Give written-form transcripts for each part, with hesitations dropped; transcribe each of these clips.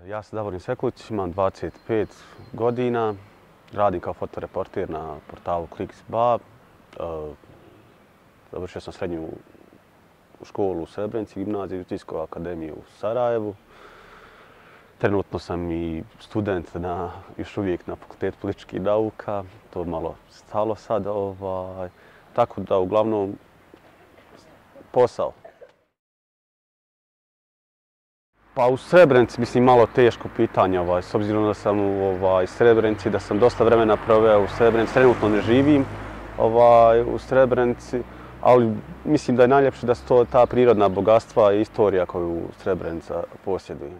Ja sam Davorin Sekulić, imam 25 godina, radim kao fotoreporter na portalu Kliks.ba. Završio sam srednju školu u Srebrenici, gimnaziju, Industrijsku akademiju u Sarajevu. Trenutno sam i student još uvijek na Fakultetu političkih nauka, to je malo stalo sad. Tako da uglavnom posao. Pa u Srebrenici, mislim, malo teško pitanje, s obzirom da sam u Srebrenici, da sam dosta vremena proveo u Srebrenici, trenutno ne živim u Srebrenici, ali mislim da je najljepše da su to ta prirodna bogatstva i istorija koju Srebrenica posjeduje.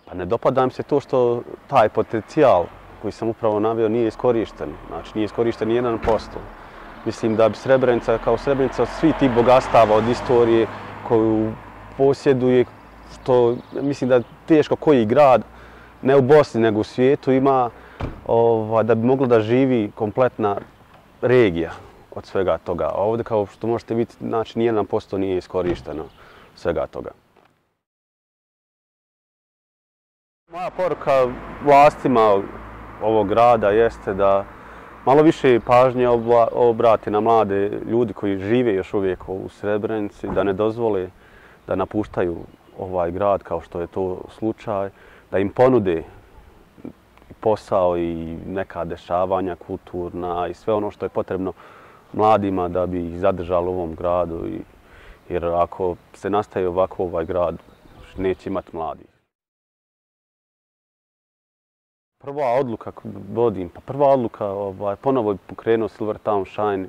Pa ne dopada mi se to što taj potencijal koji sam upravo naveo nije iskorišten, znači nije iskorišten ni 1%. Mislim da bi Srebrenica kao Srebrenica od svih tih bogatstava, od istorije koju posjeduje, što mislim da je teško koji grad, ne u Bosni nego u svijetu, ima da bi moglo da živi kompletna regija od svega toga. A ovdje, kao što možete vidjeti, znači ni 1% nije iskorišteno svega toga. Moja poruka vlastima ovog grada jeste da malo više pažnje obrati na mlade ljudi koji žive još uvijek u Srebrenici, da ne dozvole da napuštaju ovaj grad kao što je to slučaj, da im ponude posao i neka dešavanja kulturna i sve ono što je potrebno mladima da bi ih zadržali u ovom gradu. Jer ako se nastavi ovako ovaj grad, neće imati mladih. Prva odluka ponovo je pokrenuo Silver Town Shine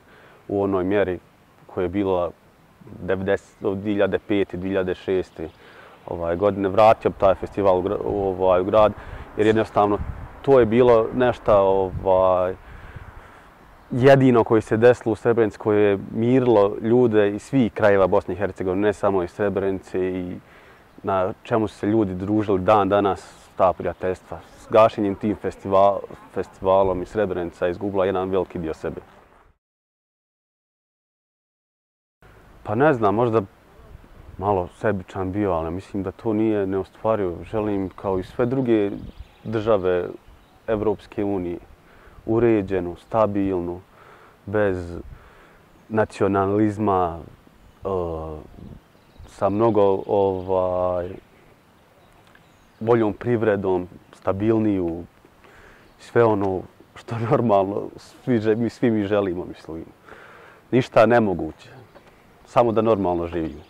u onoj mjeri koja je bila 2005-2006. godine. Vratio taj festival u grad jer jednostavno to je bilo nešto jedino koje se desilo u Srebrenici, koje je mirilo ljude iz svih krajeva Bosne i Hercegovine, ne samo iz Srebrenice, i na čemu su se ljudi družili dan danas, ta prijateljstva. S gašenjem tim festivalom i Srebrenica izgubila jedan veliki dio sebe. Pa ne znam, možda malo sebičan bio, ali mislim da to nije neostvarivo. Želim, kao i sve druge države Evropske unije, uređenu, stabilnu, bez nacionalizma, sa mnogo boljom privredom, stabilniju, sve ono što normalno svi mi želimo, mislim. Ništa nemoguće, samo da normalno živimo.